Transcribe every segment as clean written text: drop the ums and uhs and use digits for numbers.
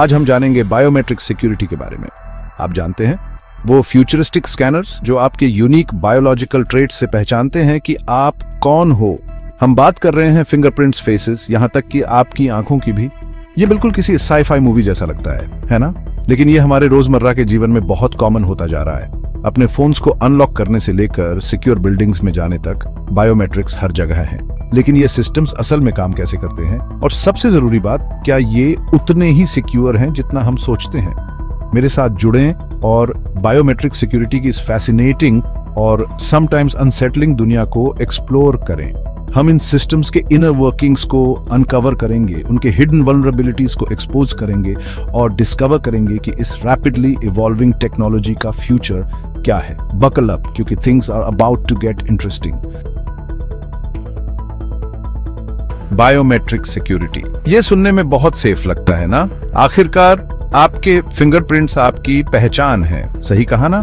आज हम जानेंगे बायोमेट्रिक सिक्योरिटी के बारे में। आप जानते हैं वो फ्यूचरिस्टिक स्कैनर्स जो आपके यूनिक बायोलॉजिकल ट्रेट्स से पहचानते हैं कि आप कौन हो। हम बात कर रहे हैं फिंगरप्रिंट्स, फेसेस, यहां तक कि आपकी आंखों की भी। ये बिल्कुल किसी साई-फाई मूवी जैसा लगता है ना? लेकिन ये हमारे रोजमर्रा के जीवन में बहुत कॉमन होता जा रहा है। अपने फोन्स को अनलॉक करने से लेकर सिक्योर बिल्डिंग्स में जाने तक बायोमेट्रिक्स हर जगह है। लेकिन ये सिस्टम्स असल में काम कैसे करते हैं, और सबसे जरूरी बात, क्या ये उतने ही सिक्योर हैं जितना हम सोचते हैं? मेरे साथ जुड़ें और बायोमेट्रिक सिक्योरिटी की इस फैसिनेटिंग और समटाइम्स अनसेटलिंग दुनिया को एक्सप्लोर करें। हम इन सिस्टम्स के इनर वर्किंग्स को अनकवर करेंगे, उनके हिडन वल्नरेबिलिटीज को एक्सपोज करेंगे और डिस्कवर करेंगे कि इस रैपिडली इवॉल्विंग टेक्नोलॉजी का फ्यूचर क्या है। बकल अप, क्योंकि things are about to get interesting. Biometric security, ये सुनने में बहुत सेफ लगता है ना? आखिरकार आपके फिंगरप्रिंट्स आपकी पहचान है, सही कहा ना?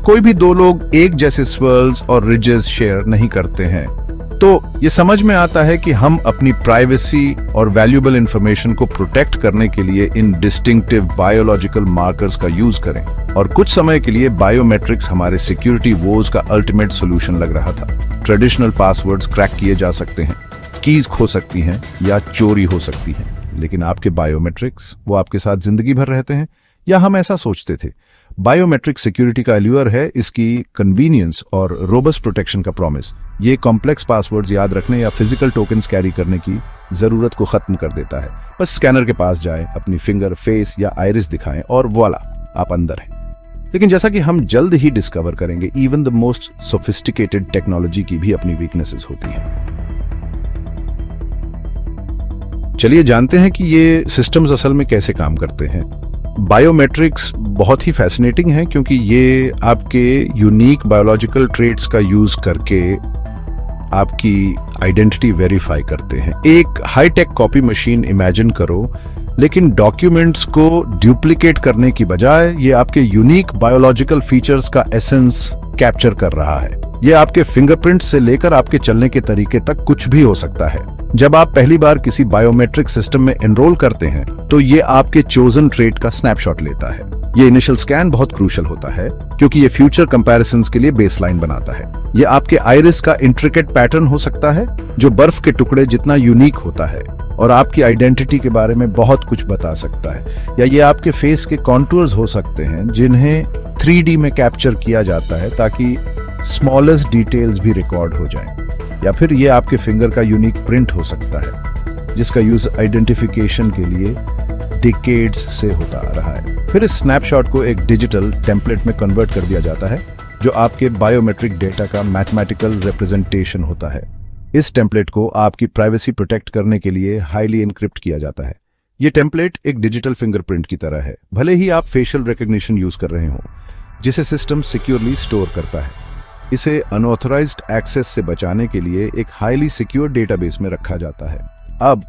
कोई भी दो लोग एक जैसे स्वर्ल्स और रिजेस शेयर नहीं करते हैं। तो ये समझ में आता है कि हम अपनी प्राइवेसी और वैल्यूएबल इंफॉर्मेशन को प्रोटेक्ट करने के लिए इन डिस्टिंक्टिव बायोलॉजिकल मार्कर्स का यूज करें। और कुछ समय के लिए बायोमेट्रिक्स हमारे सिक्योरिटी वोज का अल्टीमेट सॉल्यूशन लग रहा था। ट्रेडिशनल पासवर्ड्स क्रैक किए जा सकते हैं, कीज खो सकती हैं या चोरी हो सकती हैं, लेकिन आपके बायोमेट्रिक्स वो आपके साथ जिंदगी भर रहते हैं, या हम ऐसा सोचते थे? बायोमेट्रिक सिक्योरिटी का एल्यूर है इसकी कन्वीनियंस और रोबस्ट प्रोटेक्शन का प्रॉमिस। ये कॉम्प्लेक्स पासवर्ड्स याद रखने या फिजिकल टोकन्स कैरी करने की जरूरत को खत्म कर देता है। बस स्कैनर के पास जाएं, अपनी फिंगर, फेस या आइरिस दिखाएं और वॉला, आप अंदर हैं। लेकिन जैसा कि हम जल्द ही डिस्कवर करेंगे, even the most sophisticated technology की भी अपनी वीकनेसेस होती हैं। चलिए जानते हैं कि ये सिस्टम्स असल में कैसे काम करते हैं। बायोमेट्रिक्स बहुत ही फैसिनेटिंग है क्योंकि ये आपके यूनिक बायोलॉजिकल ट्रेट्स का यूज करके आपकी आइडेंटिटी वेरीफाई करते हैं। एक हाईटेक कॉपी मशीन इमेजिन करो, लेकिन डॉक्यूमेंट्स को डुप्लीकेट करने की बजाय ये आपके यूनिक बायोलॉजिकल फीचर्स का एसेंस कैप्चर कर रहा है। ये आपके फिंगरप्रिंट से लेकर आपके चलने के तरीके तक कुछ भी हो सकता है। जब आप पहली बार किसी बायोमेट्रिक सिस्टम में एनरोल करते हैं तो ये आपके चोजन ट्रेट का स्नैपशॉट लेता है। ये इनिशियल स्कैन बहुत क्रूशियल होता है क्योंकि ये फ्यूचर कंपैरिजंस के लिए बेसलाइन बनाता है। ये आपके आइरिस का इंट्रिकेट पैटर्न हो सकता है जो बर्फ के टुकड़े जितना यूनिक होता है और आपकी आइडेंटिटी के बारे में बहुत कुछ बता सकता है। या ये आपके फेस के कॉन्टूर्स हो सकते हैं जिन्हें 3D में कैप्चर किया जाता है ताकि स्मॉलेस्ट डिटेल्स भी रिकॉर्ड हो जाएं। या फिर ये आपके फिंगर का यूनिक प्रिंट हो सकता है जिसका यूज आइडेंटिफिकेशन के लिए डिकेड्स से होता आ रहा है। फिर इस स्नैपशॉट को एक डिजिटल टेम्पलेट में कन्वर्ट कर दिया जाता है जो आपके बायोमेट्रिक डेटा का मैथमेटिकल रिप्रेजेंटेशन होता है। इस टेम्पलेट को आपकी प्राइवेसी प्रोटेक्ट करने के लिए हाईली एन्क्रिप्ट किया जाता है। ये टेम्पलेट एक डिजिटल फिंगरप्रिंट की तरह है, भले ही आप फेशियल रिकॉग्निशन यूज कर रहे हो, जिसे सिस्टम सिक्योरली स्टोर करता है। इसे अनऑथराइज्ड एक्सेस से बचाने के लिए एक हाईली सिक्योर डेटाबेस में रखा जाता है। अब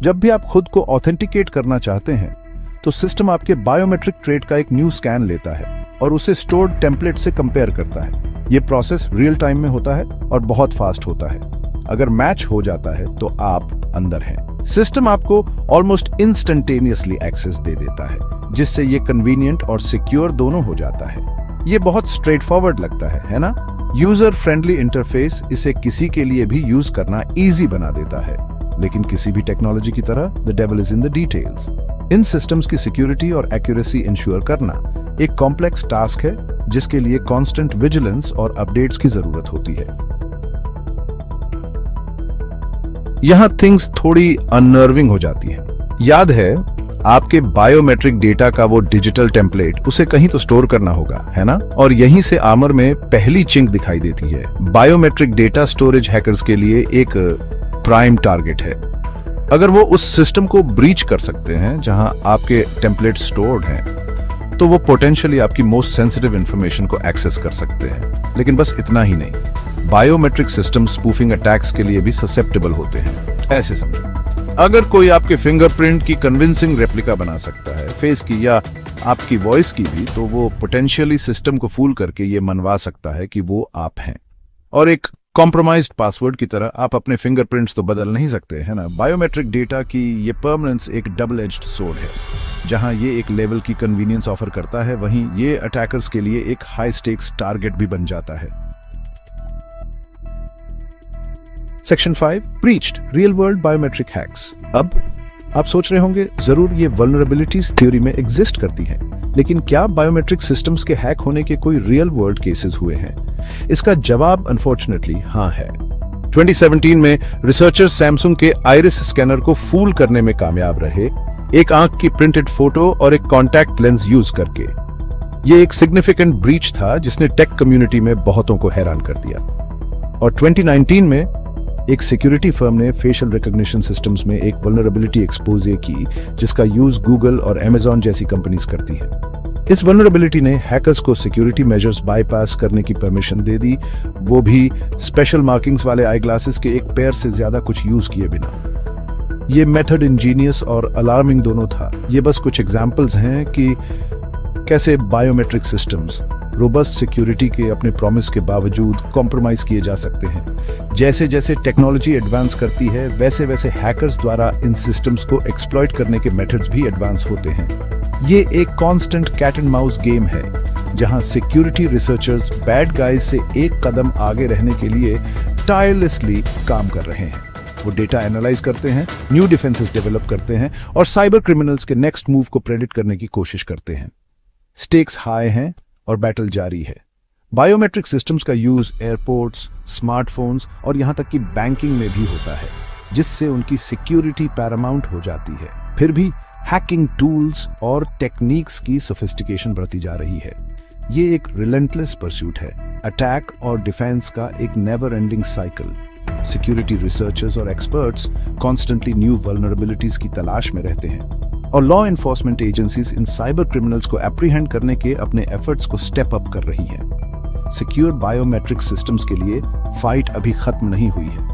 जब भी आप खुद को ऑथेंटिकेट करना चाहते हैं तो सिस्टम आपके बायोमेट्रिक ट्रेट का एक न्यू स्कैन लेता है और उसे स्टोर्ड टेम्पलेट से कंपेयर करता है। यह प्रोसेस रियल टाइम में होता है और बहुत फास्ट होता है। अगर मैच हो जाता है तो आप अंदर हैं। सिस्टम आपको ऑलमोस्ट इंस्टेंटेनियसली एक्सेस दे देता है, जिससे ये कन्वीनियंट और सिक्योर दोनों हो जाता है। ये बहुत स्ट्रेट फॉरवर्ड लगता है ना? यूजर फ्रेंडली इंटरफेस इसे किसी के लिए भी यूज करना इजी बना देता है। लेकिन किसी भी टेक्नोलॉजी की तरह the devil is in the details. In systems की सिक्योरिटी और एक्यूरेसी इंश्योर करना एक कॉम्प्लेक्स टास्क है जिसके लिए कांस्टेंट विजिलेंस और अपडेट्स की जरूरत होती है। यहां थिंग्स थोड़ी अननर्विंग हो जाती हैं। याद है, आपके बायोमेट्रिक डेटा का वो डिजिटल टेम्पलेट, उसे कहीं तो स्टोर करना होगा, है ना? और यहीं से आर्मर में पहली चिंक दिखाई देती है। बायोमेट्रिक डेटा स्टोरेज हैकर्स के लिए एक प्राइम टारगेट है। अगर वो उस सिस्टम को ब्रीच कर सकते हैं जहां आपके टेम्पलेट स्टोर्ड हैं, तो वो पोटेंशियली आपकी मोस्ट सेंसिटिव इंफॉर्मेशन को एक्सेस कर सकते हैं। लेकिन बस इतना ही नहीं, बायोमेट्रिक सिस्टम स्पूफिंग अटैक्स के लिए भी ससेप्टेबल होते हैं। ऐसे समझो, अगर कोई आपके फिंगरप्रिंट की कन्विंसिंग रेप्लिका बना सकता है, फेस की या आपकी वॉइस की भी, तो वो पोटेंशियली सिस्टम को फूल करके ये मनवा सकता है कि वो आप हैं। और एक कॉम्प्रोमाइज्ड पासवर्ड की तरह आप अपने फिंगरप्रिंट्स तो बदल नहीं सकते, है ना। बायोमेट्रिक डेटा की ये परमानेंस एक डबल एज्ड सोर्ड है। जहां ये एक लेवल की कन्वीनियंस ऑफर करता है, वहीं ये अटैकर्स के लिए एक हाई स्टेक्स टारगेट भी बन जाता है। Section 5, breached real world biometric hacks. अब आप सोच रहे होंगे, जरूर ये वल्नरेबिलिटीज थ्योरी में एग्जिस्ट करती हैं, लेकिन क्या बायोमेट्रिक सिस्टम्स के हैक होने के कोई रियल वर्ल्ड केसेस हुए हैं? इसका जवाब अनफॉर्चुनेटली हाँ है। 2017 में रिसर्चर्स सैमसंग के आइरिस स्कैनर को फूल करने में कामयाब रहे, एक आंख की प्रिंटेड फोटो और एक कॉन्टैक्ट लेंस यूज करके। ये एक सिग्निफिकेंट ब्रीच था जिसने टेक कम्युनिटी में बहुतों को हैरान कर दिया। और 2019 में एक सिक्योरिटी फर्म ने फेशियल रिकॉग्निशन सिस्टम्स में एक वल्नरेबिलिटी एक्सपोजे की, जिसका यूज गूगल और अमेज़न जैसी कंपनीज करती हैं। इस वल्नरेबिलिटी ने हैकर्स को सिक्योरिटी मेजर्स बाईपास करने की परमिशन दे दी, वो भी स्पेशल मार्किंग्स वाले आई ग्लासेस के एक पेयर से ज्यादा कुछ यूज किए बिना। ये मेथड इंजीनियस और अलार्मिंग दोनों था। ये बस कुछ एग्जांपल्स हैं कि कैसे बायोमेट्रिक सिस्टम्स रोबस्ट सिक्योरिटी के अपने प्रॉमिस के बावजूद कॉम्प्रोमाइज किए जा सकते हैं। जैसे जैसे टेक्नोलॉजी एडवांस करती है, वैसे वैसे हैकर्स द्वारा इन सिस्टम्स को एक्सप्लॉइट करने के मेथड्स भी एडवांस होते हैं। ये एक constant cat and mouse game है, जहां सिक्योरिटी रिसर्चर्स बैड गाइज से एक कदम आगे रहने के लिए टायरलेसली काम कर रहे हैं। वो डेटा एनालाइज करते हैं, न्यू डिफेंसेस डेवलप करते हैं और साइबर क्रिमिनल्स के नेक्स्ट मूव को प्रेडिक्ट करने की कोशिश करते हैं। स्टेक्स हाई हैं और बैटल जारी है। बायोमेट्रिक सिस्टम्स का यूज एयरपोर्ट्स, स्मार्टफोन्स और यहां तक कि बैंकिंग में भी होता है, जिससे उनकी सिक्योरिटी पैरामाउंट हो जाती है। फिर भी हैकिंग टूल्स और टेक्निक्स की सोफिस्टिकेशन बढ़ती जा रही है। ये एक रिलेंटलेस परस्यूट है, अटैक और डिफेंस का एक never ending cycle. Security researchers और एक्सपर्ट्स कॉन्स्टेंटली न्यू वल्नरेबिलिटीज की तलाश में रहते हैं, और law enforcement agencies in cyber criminals को एप्रीहेंड करने के अपने एफर्ट्स को स्टेप अप कर रही हैं। सिक्योर बायोमेट्रिक सिस्टम्स के लिए फाइट अभी खत्म नहीं हुई है।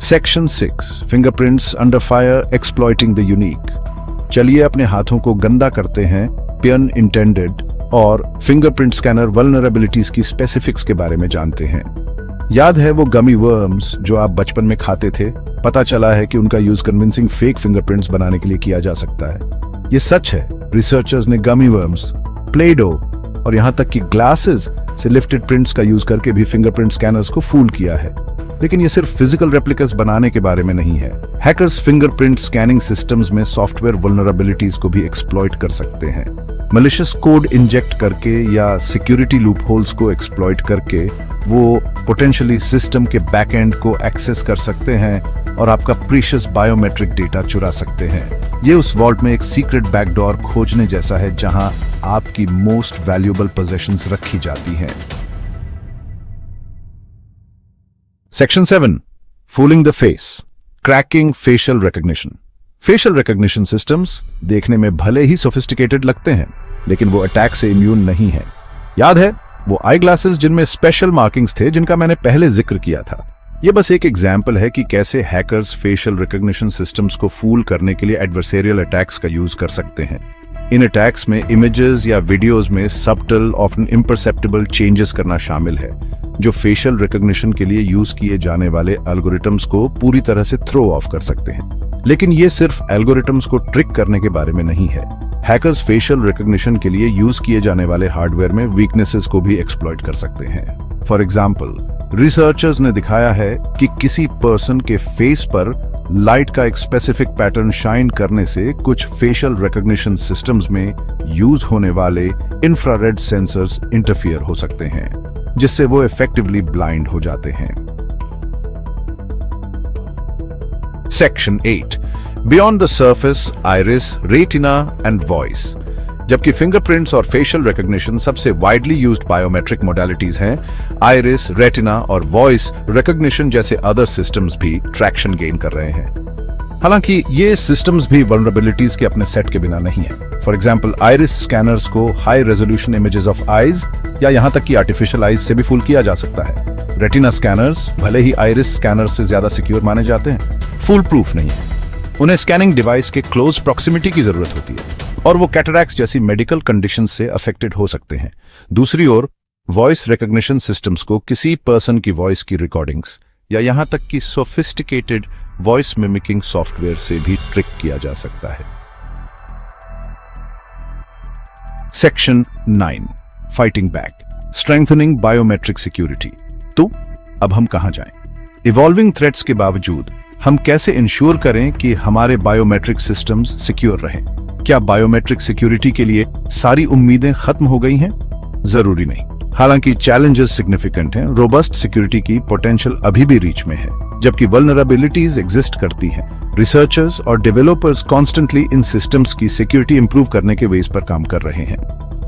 Section 6, fingerprints under fire exploiting the unique. चलिए अपने हाथों को गंदा करते हैं, पियन इंटेंडेड और फिंगरप्रिंट स्कैनर वल्नरेबिलिटीज की स्पेसिफिक्स के बारे में जानते हैं। याद है वो गमी वर्म्स जो आप बचपन में खाते थे? पता चला है कि उनका यूज कन्विंसिंग फेक फिंगरप्रिंट्स बनाने के लिए किया जा सकता है। ये सच है। रिसर्चर्स ने गमी वर्म्स, प्ले डो और यहां तक कि ग्लासेस से लिफ्टेड प्रिंट्स का यूज करके भी फिंगरप्रिंट स्कैनर्स को फूल किया है। लेकिन ये सिर्फ फिजिकल रेप्लिकास बनाने के बारे में नहीं है। हैकर्स फिंगरप्रिंट स्कैनिंग सिस्टम्स में सॉफ्टवेयर वल्नरेबिलिटीज को भी एक्सप्लॉइट कर सकते हैं। मलिशियस कोड इंजेक्ट करके या सिक्योरिटी लूपहोल्स को एक्सप्लॉइट करके वो पोटेंशियली सिस्टम के बैकएंड को एक्सेस कर सकते हैं और आपका प्रीशियस बायोमेट्रिक डेटा चुरा सकते हैं। ये उस वॉल्ट में एक सीक्रेट बैकडोर खोजने जैसा है, जहां आपकी मोस्ट वैल्यूएबल पोजेशंस रखी जाती हैं। Section 7, fooling the face, cracking facial recognition. Facial recognition systems देखने में भले ही सोफिस्टिकेटेड लगते हैं, लेकिन वो अटैक से इम्यून नहीं है। याद है वो आई ग्लासेस जिनमें स्पेशल मार्किंग्स थे, जिनका मैंने पहले जिक्र किया था? ये बस एक एग्जाम्पल है कि कैसे हैकर्स फेशियल रिकॉग्निशन सिस्टम्स को फूल करने के लिए एडवर्सेरियल अटैक्स का यूज कर सकते हैं। इन अटैक्स में इमेजेस या वीडियोस में सबटल, ऑफ्टन इम्परसेप्टिबल चेंजेस करना शामिल है, जो फेशियल रिकॉग्निशन के लिए यूज किए जाने वाले एल्गोरिथम्स को पूरी तरह से थ्रो ऑफ कर सकते हैं। लेकिन ये सिर्फ एल्गोरिथम्स को ट्रिक करने के बारे में नहीं है। हैकर्स फेशियल रिकॉग्निशन के लिए यूज किए जाने वाले हार्डवेयर में वीकनेसेस को भी एक्सप्लॉइट कर सकते हैं। फॉर एग्जाम्पल, रिसर्चर्स ने दिखाया है कि किसी पर्सन के फेस पर लाइट का एक स्पेसिफिक पैटर्न शाइन करने से कुछ फेशियल रिकॉग्निशन सिस्टम्स में यूज होने वाले इंफ्रारेड सेंसर्स इंटरफियर हो सकते हैं, जिससे वो इफेक्टिवली ब्लाइंड हो जाते हैं। Section 8, beyond the surface, iris, retina and voice. जबकि फिंगरप्रिंट्स और फेशियल रिकॉग्निशन सबसे वाइडली यूज्ड बायोमेट्रिक मोडालिटीज हैं, आइरिस, रेटिना और वॉइस रिकॉग्निशन जैसे अदर सिस्टम्स भी ट्रैक्शन गेन कर रहे हैं। हालांकि ये सिस्टम्स भी वल्नरेबिलिटीज के अपने सेट के बिना नहीं है। फॉर एग्जांपल, आइरिस स्कैनर्स को high resolution images of eyes या यहां तक कि आर्टिफिशियल आईज से भी फूल किया जा सकता है। रेटिना स्कैनर्स भले ही आइरिस स्कैनर्स से ज्यादा सिक्योर माने जाते हैं, फुल प्रूफ नहीं है। उन्हें स्कैनिंग डिवाइस के क्लोज प्रॉक्सिमिटी की जरूरत होती है और वो कैटरैक्ट्स जैसी मेडिकल कंडीशन से अफेक्टेड हो सकते हैं। दूसरी ओर, वॉइस रिकॉग्निशन सिस्टम्स को किसी पर्सन की वॉइस की रिकॉर्डिंग्स या यहां तक कि सोफिस्टिकेटेड वॉइस मिमिकिंग सॉफ्टवेयर से भी ट्रिक किया जा सकता है। Section 9 fighting back, strengthening biometric security. तो अब हम कहां जाएं? इवॉल्विंग थ्रेट्स के बावजूद हम कैसे इंश्योर करें कि हमारे बायोमेट्रिक सिस्टम्स सिक्योर रहें? क्या बायोमेट्रिक सिक्योरिटी के लिए सारी उम्मीदें खत्म हो गई हैं? जरूरी नहीं। हालांकि चैलेंजेस सिग्निफिकेंट हैं, रोबस्ट सिक्योरिटी की पोटेंशियल अभी भी रीच में है, जबकि वल्नरेबिलिटीज एग्जिस्ट करती हैं। रिसर्चर्स और डेवलपर्स कॉन्स्टेंटली इन सिस्टम्स की सिक्योरिटी इंप्रूव करने के वेज पर काम कर रहे हैं।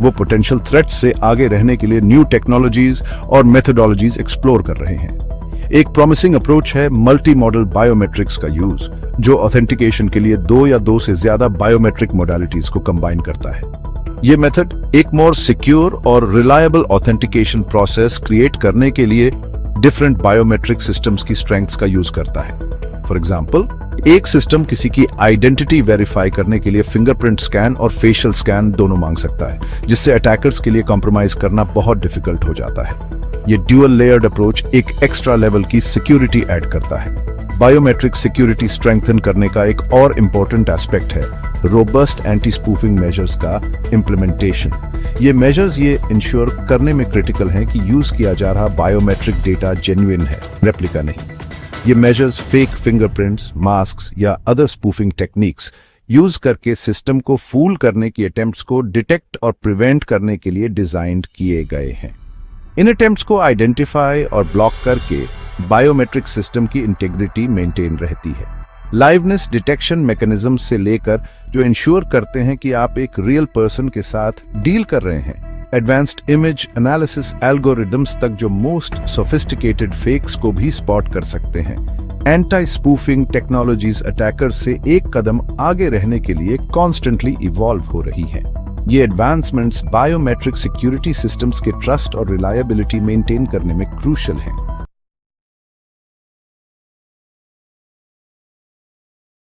वो पोटेंशियल थ्रेट्स से आगे रहने के लिए न्यू टेक्नोलॉजीज और मेथोडोलॉजीज एक्सप्लोर कर रहे हैं। एक प्रॉमिसिंग अप्रोच है मल्टी मॉडल बायोमेट्रिक्स का यूज, जो ऑथेंटिकेशन के लिए 2 या 2 से ज्यादा बायोमेट्रिक मोडालिटीज को कंबाइन करता है। ये मेथड एक मोर सिक्योर और रिलायबल ऑथेंटिकेशन प्रोसेस क्रिएट करने के लिए डिफरेंट बायोमेट्रिक सिस्टम्स की स्ट्रेंथ्स का यूज करता है। फॉर एग्जांपल, एक सिस्टम किसी की आइडेंटिटी वेरीफाई करने के लिए फिंगरप्रिंट स्कैन और फेशियल स्कैन दोनों मांग सकता है, जिससे अटैकर्स के लिए कॉम्प्रोमाइज करना बहुत डिफिकल्ट हो जाता है। ये ड्यूअल लेयर्ड अप्रोच एक एक्स्ट्रा लेवल की सिक्योरिटी ऐड करता है। बायोमेट्रिक सिक्योरिटी स्ट्रेंथन करने का एक और इंपॉर्टेंट एस्पेक्ट है रोबस्ट एंटी स्पूफिंग मेजर्स का इम्प्लीमेंटेशन। ये मेजर्स ये इंश्योर करने में क्रिटिकल हैं कि यूज किया जा रहा बायोमेट्रिक डेटा जेन्युइन है, रेप्लिका नहीं। ये मेजर्स फेक फिंगरप्रिंट्स, मास्क्स या अदर स्पूफिंग टेक्निक्स यूज करके सिस्टम को फूल करने की अटेम्प्ट्स को डिटेक्ट और प्रिवेंट करने के लिए डिजाइन किए गए हैं। इन अटेम्प्ट्स को आइडेंटिफाई और ब्लॉक करके बायोमेट्रिक सिस्टम की इंटेग्रिटी मेंटेन रहती है। लाइवनेस डिटेक्शन मैकेनिज्म से लेकर जो इंश्योर करते हैं कि आप एक रियल पर्सन के साथ डील कर रहे हैं, एडवांस्ड इमेज एनालिसिस एल्गोरिदम्स तक जो मोस्ट सोफिस्टिकेटेड फेक्स को भी स्पॉट कर सकते हैं। एंटी स्पूफिंग टेक्नोलॉजीज अटैकर्स से एक कदम आगे रहने के लिए कॉन्स्टेंटली इवॉल्व हो रही हैं। ये एडवांसमेंट्स बायोमेट्रिक सिक्योरिटी सिस्टम्स के ट्रस्ट और रिलायबिलिटी मेंटेन करने में क्रूशियल हैं।